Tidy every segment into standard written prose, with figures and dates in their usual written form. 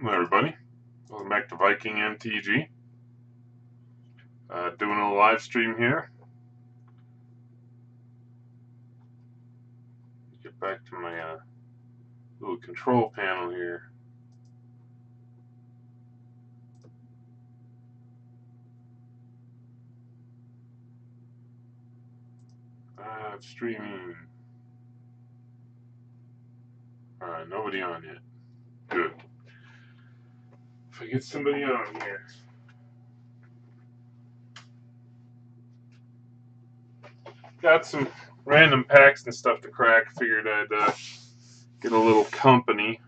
Hello everybody, welcome back to Viking MTG. Doing a live stream here. Get back to my little control panel here. It's streaming. Alright, nobody on yet. Good. If I get somebody on here. Got some random packs and stuff to crack. Figured I'd get a little company.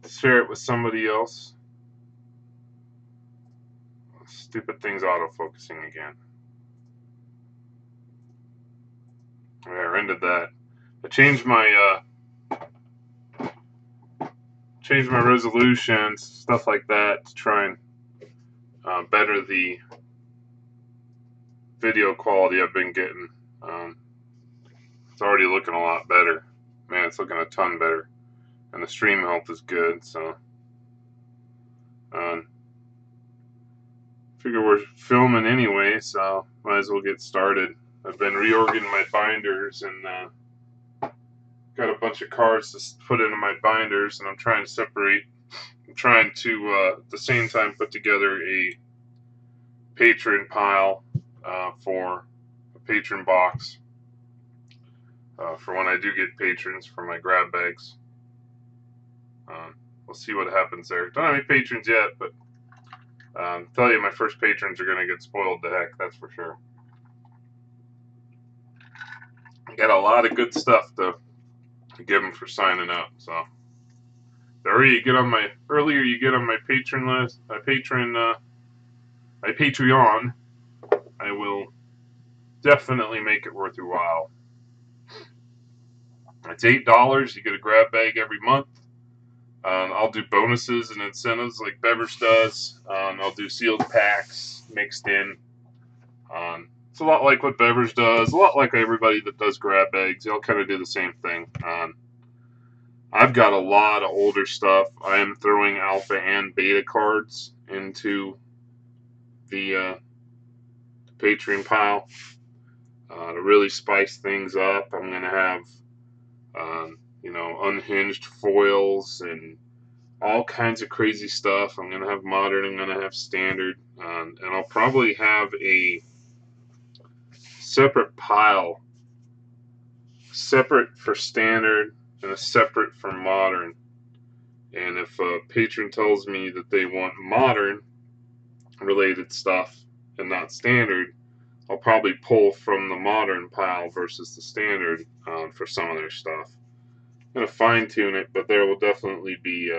Share it with somebody else. Stupid thing's autofocusing again. I rendered that. I changed my resolutions, stuff like that, to try and better the video quality I've been getting. It's already looking a lot better. Man, it's looking a ton better. And the stream health is good, so figure we're filming anyway, so might as well get started. I've been reorganizing my binders and got a bunch of cards to put into my binders, and I'm trying to separate. I'm trying to at the same time put together a patron pile for a patron box for when I do get patrons for my grab bags. We'll see what happens there. Don't have any patrons yet, but I'll tell you, my first patrons are going to get spoiled to heck, that's for sure. I got a lot of good stuff to give them for signing up. So the earlier you get on my patron list, my Patreon, I will definitely make it worth your while. It's $8. You get a grab bag every month. I'll do bonuses and incentives like Beverage does. I'll do sealed packs mixed in. It's a lot like what Beverage does, a lot like everybody that does grab bags. They all kind of do the same thing. I've got a lot of older stuff. I am throwing alpha and beta cards into the Patreon pile to really spice things up. I'm going to have unhinged foils and all kinds of crazy stuff. I'm going to have modern, I'm going to have standard, and I'll probably have a separate pile, separate for standard and a separate for modern. And if a patron tells me that they want modern related stuff and not standard, I'll probably pull from the modern pile versus the standard for some of their stuff. I'm going to fine tune it, but there will definitely be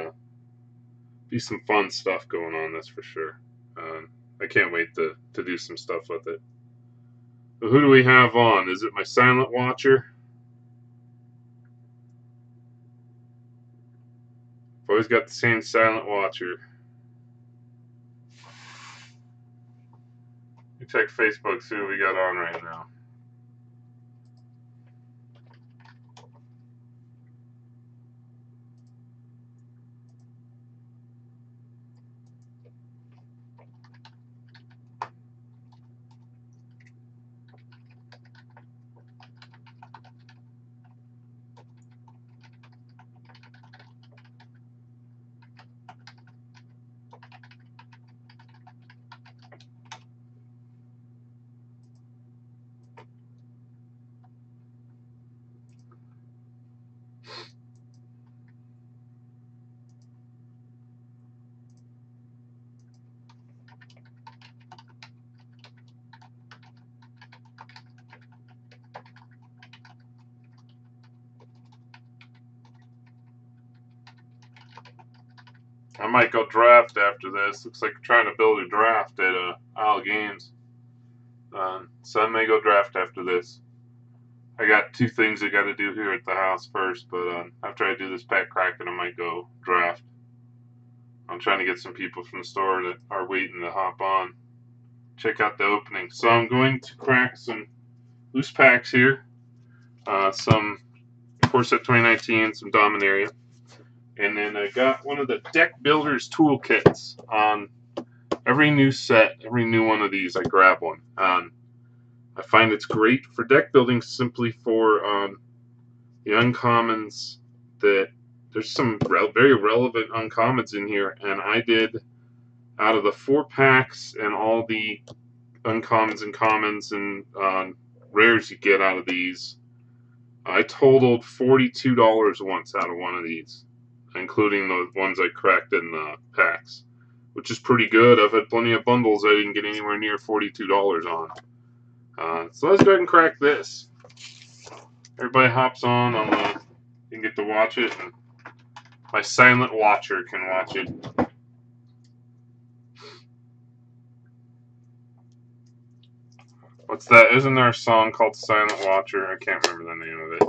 some fun stuff going on, that's for sure. I can't wait to do some stuff with it. So who do we have on? Is it my silent watcher? I've always got the same silent watcher. Let me check Facebook, see what we got on right now. I might go draft after this. Looks like I'm trying to build a draft at Isle Games. So I may go draft after this. I got two things I got to do here at the house first, but after I do this pack cracking, I might go draft. I'm trying to get some people from the store that are waiting to hop on, check out the opening. So I'm going to crack some loose packs here. Some Core Set 2019, some Dominaria. And then I got one of the Deck Builders toolkits. On every new set, every new one of these, I grab one. I find it's great for deck building simply for the uncommons. That there's some very relevant uncommons in here, and I did, out of the 4 packs and all the uncommons and commons and rares you get out of these, I totaled $42 once out of one of these, including the ones I cracked in the packs, which is pretty good. I've had plenty of bundles I didn't get anywhere near $42 on. So let's go ahead and crack this. Everybody hops on the, you can get to watch it, and my silent watcher can watch it. What's that? Isn't there a song called Silent Watcher? I can't remember the name of it.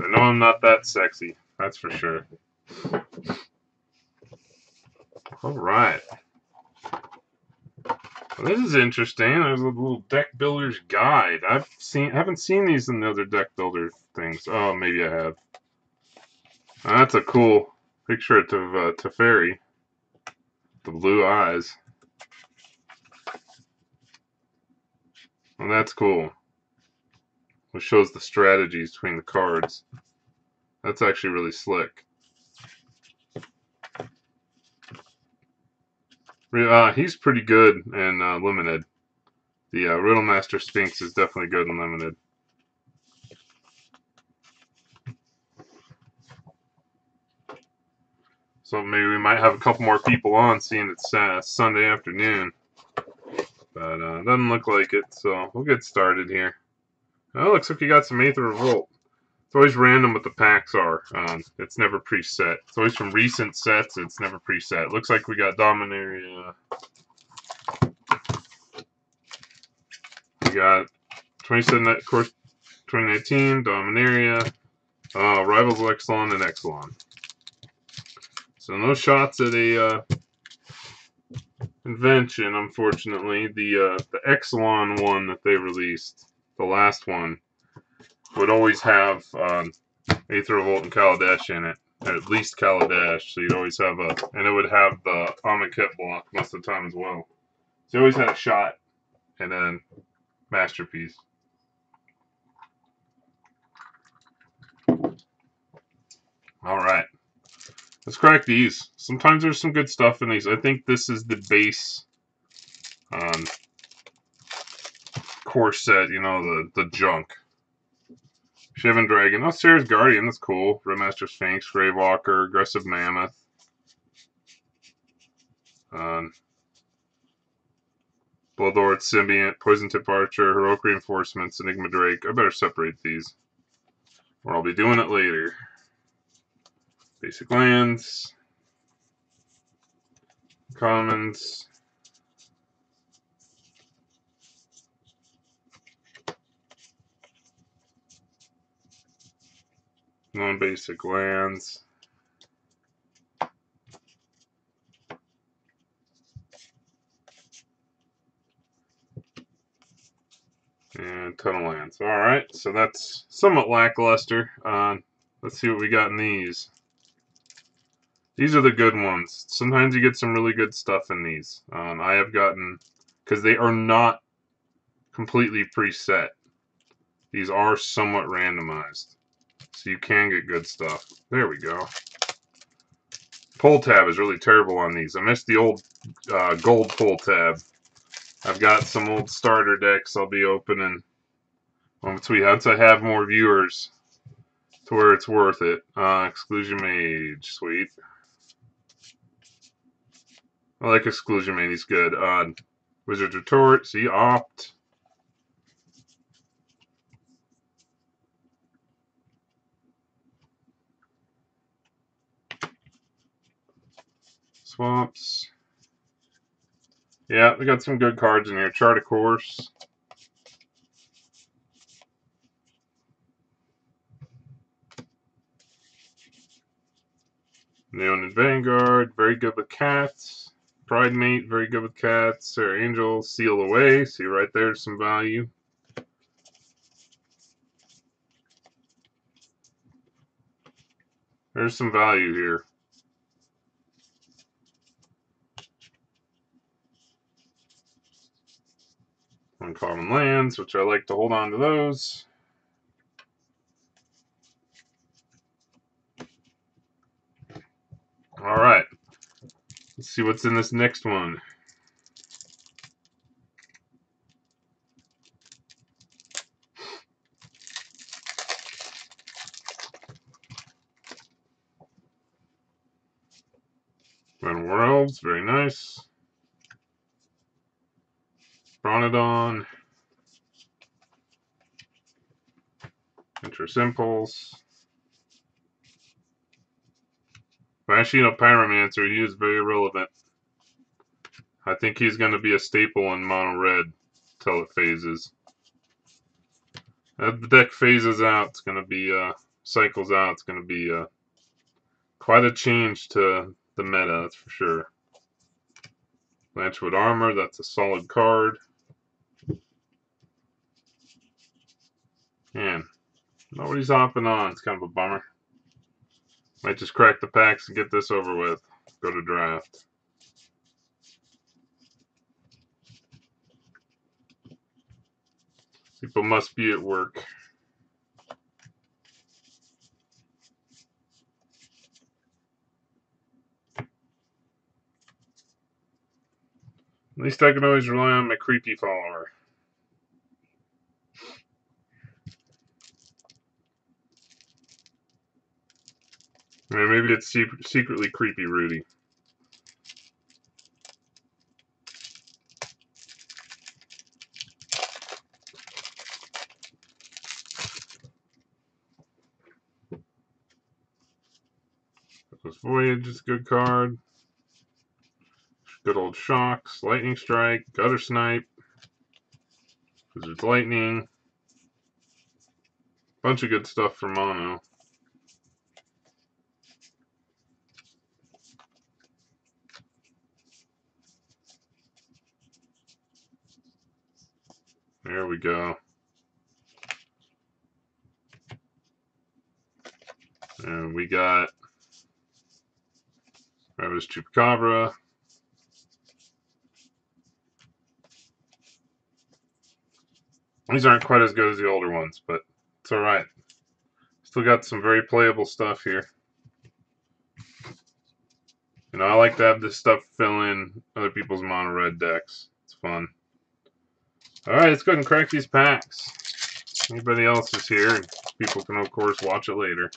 I know I'm not that sexy, that's for sure. Alright. Well, this is interesting. There's a little deck builder's guide. I haven't seen these in the other deck builder things. Oh, maybe I have. That's a cool picture of Teferi. The blue eyes. Well, that's cool. It shows the strategies between the cards. That's actually really slick. He's pretty good in limited. The Riddlemaster Sphinx is definitely good in limited. So maybe we might have a couple more people on, seeing it's Sunday afternoon. But doesn't look like it, so we'll get started here. Oh, looks like you got some Aether Revolt. It's always random what the packs are. It's never preset. It's always from recent sets. It's never preset. Looks like we got Dominaria. We got 27, of course, 2019, Dominaria, Rivals of Exelon, and Exelon. So no shots at a invention, unfortunately. The Exelon one that they released, the last one, would always have Aether Revolt and Kaladesh in it, at least Kaladesh. So you'd always have and it would have the Amonkhet block most of the time as well. So you always had a shot, and then Masterpiece. Alright. Let's crack these. Sometimes there's some good stuff in these. I think this is the base core set, you know, the junk. Shivan Dragon. Oh, Sarah's Guardian. That's cool. Redmaster Sphinx, Gravewalker, Aggressive Mammoth. Bloodlord, Symbiont, Poison Tip Archer, Heroic Reinforcements, Enigma Drake. I better separate these, or I'll be doing it later. Basic lands. Commons. Non-basic lands. And ton of lands. Alright, so that's somewhat lackluster. Let's see what we got in these. These are the good ones. Sometimes you get some really good stuff in these. I have gotten, because they are not completely preset. These are somewhat randomized. So you can get good stuff. There we go. Pull tab is really terrible on these. I missed the old gold pull tab. I've got some old starter decks I'll be opening once I have more viewers to where it's worth it. Exclusion Mage, sweet. I like Exclusion Mage, he's good. Wizard's Retort, see, Opt. Swamps. Yeah, we got some good cards in here. Chart of Course. Neon and Vanguard, very good with cats. Pride Mate, very good with cats. Sarah Angel, Seal Away. See right there's some value. There's some value here. Uncommon lands, which I like to hold on to those. Alright. Let's see what's in this next one. Werewolves, very nice. Bronodon. Interest Impulse. Machino Pyromancer, he is very relevant. I think he's going to be a staple in mono red till it phases. As the deck phases out, it's going to be, cycles out, it's going to be quite a change to the meta, that's for sure. Blanchwood Armor, that's a solid card. Man, nobody's hopping on, it's kind of a bummer. Might just crack the packs and get this over with. Go to draft. People must be at work. At least I can always rely on my creepy follower. Or maybe it's secretly creepy Rudy. Voyage is a good card. Good old Shocks, Lightning Strike, Gutter Snipe, Wizard's Lightning. Bunch of good stuff for mono. There we go. And we got Ravenous Chupacabra. These aren't quite as good as the older ones, but it's alright. Still got some very playable stuff here. You know, I like to have this stuff fill in other people's mono red decks. It's fun. Alright, let's go ahead and crack these packs. Anybody else is here, and people can, of course, watch it later.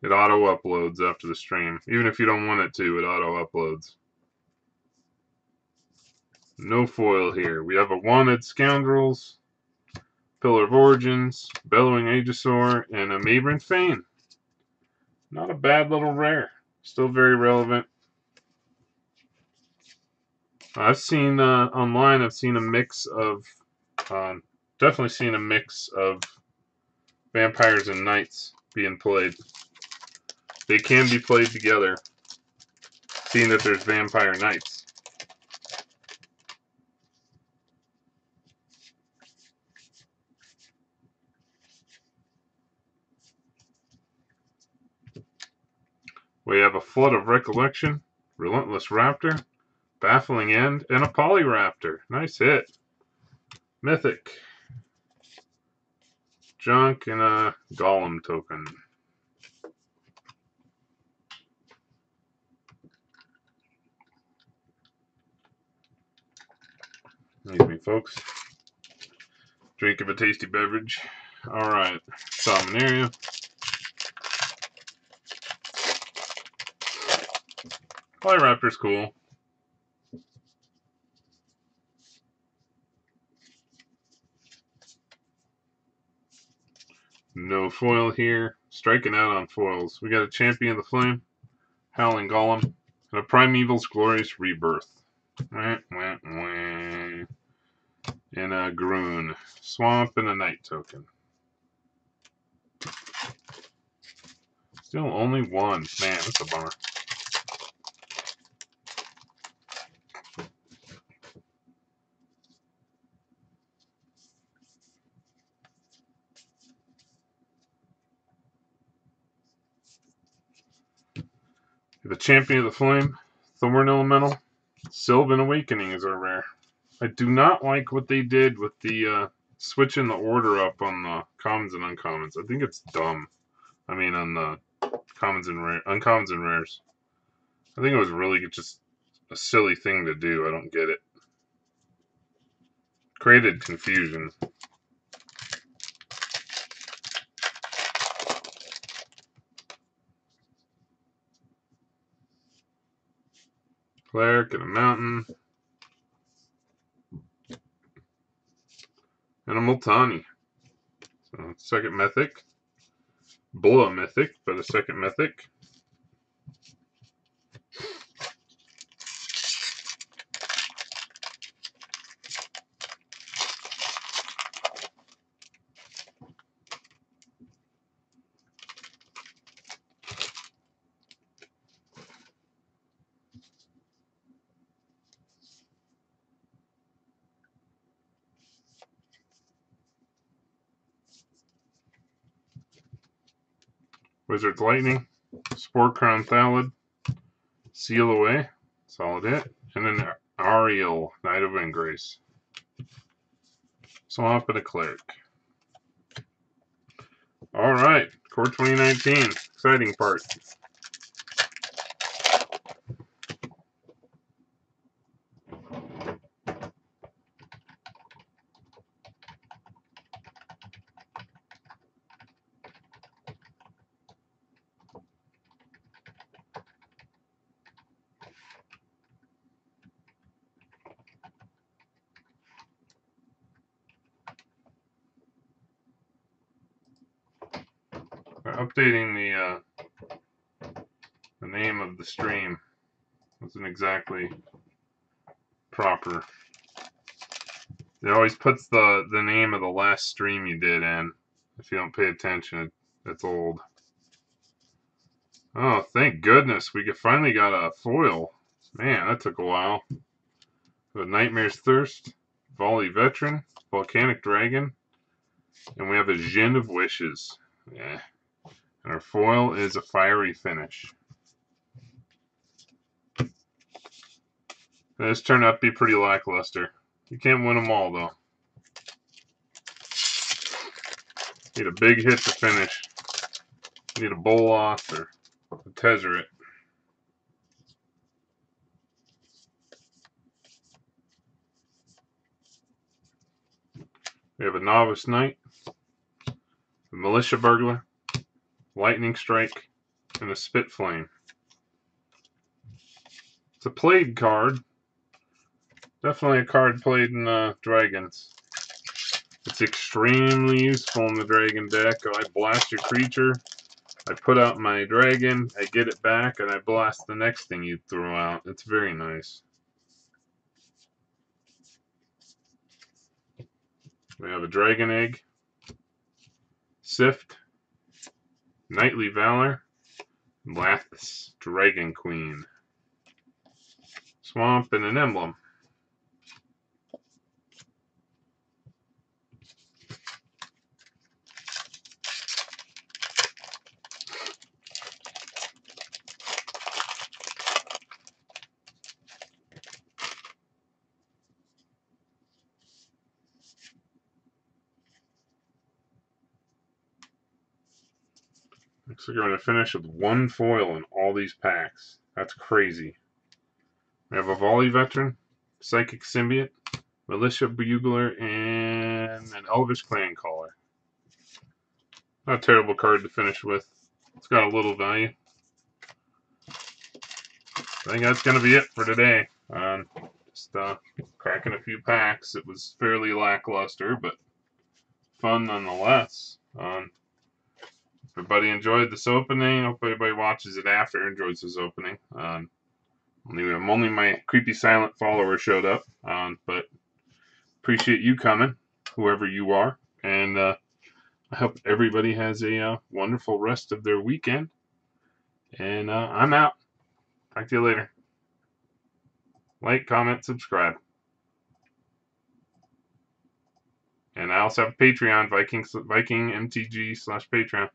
It auto-uploads after the stream. Even if you don't want it to, it auto-uploads. No foil here. We have a Wanted Scoundrels, Pillar of Origins, Bellowing Aegisaur, and a Maven Fane. Not a bad little rare. Still very relevant. I've seen online, I've seen a mix of, definitely seen a mix of vampires and knights being played. They can be played together, seeing that there's vampire knights. We have a Flood of Recollection, Relentless Raptor, Baffling End, and a Polyraptor. Nice hit. Mythic. Junk and a Golem token. Excuse me, folks. Drink of a tasty beverage. Alright. Dominaria. Polyraptor's cool. No foil here. Striking out on foils. We got a Champion of the Flame, Howling Golem, and a Primeval's Glorious Rebirth. And a Groon. Swamp and a Night token. Still only one. Man, that's a bummer. The Champion of the Flame, Thorn Elemental, Sylvan Awakening is our rare. I do not like what they did with the switching the order up on the commons and uncommons. I think it's dumb. I mean, on the commons and uncommons and rares. I think it was really just a silly thing to do. I don't get it. Created confusion. Cleric and a mountain. And a Multani. So, second mythic. Bulla mythic, but a second mythic. Wizard's Lightning. Spore Crown Thallid. Seal Away. Solid hit. And an Ariel, Knight of Ingrace. Swamp and a Cleric. Alright, Core 2019. Exciting part. Updating the name of the stream wasn't exactly proper. It always puts the name of the last stream you did in. If you don't pay attention, it's old. Oh, thank goodness we finally got a foil. Man, that took a while. The Nightmare's Thirst, Volley Veteran, Volcanic Dragon, and we have a Djinn of Wishes. Yeah. And our foil is a Fiery Finish. This turned out to be pretty lackluster. You can't win them all, though. Need a big hit to finish. Need a Boloth or a Tezzeret. We have a Novice Knight, a Militia Burglar, Lightning Strike, and a Spit Flame. It's a played card. Definitely a card played in Dragons. It's extremely useful in the Dragon deck. I blast your creature, I put out my dragon, I get it back, and I blast the next thing you throw out. It's very nice. We have a Dragon Egg, Sift, Knightly Valor, Lathis, Dragon Queen, Swamp, and an Emblem. Looks like we're going to finish with one foil in all these packs. That's crazy. We have a Volley Veteran, Psychic Symbiote, Militia Bugler, and an Elvish Clan Caller. Not a terrible card to finish with. It's got a little value. I think that's going to be it for today. Just cracking a few packs. It was fairly lackluster, but fun nonetheless. Everybody enjoyed this opening. Hope everybody watches it after enjoys this opening. Only my creepy silent follower showed up, but appreciate you coming, whoever you are, and I hope everybody has a wonderful rest of their weekend. And I'm out. Talk to you later. Like, comment, subscribe. And I also have a Patreon, Viking MTG /Patreon.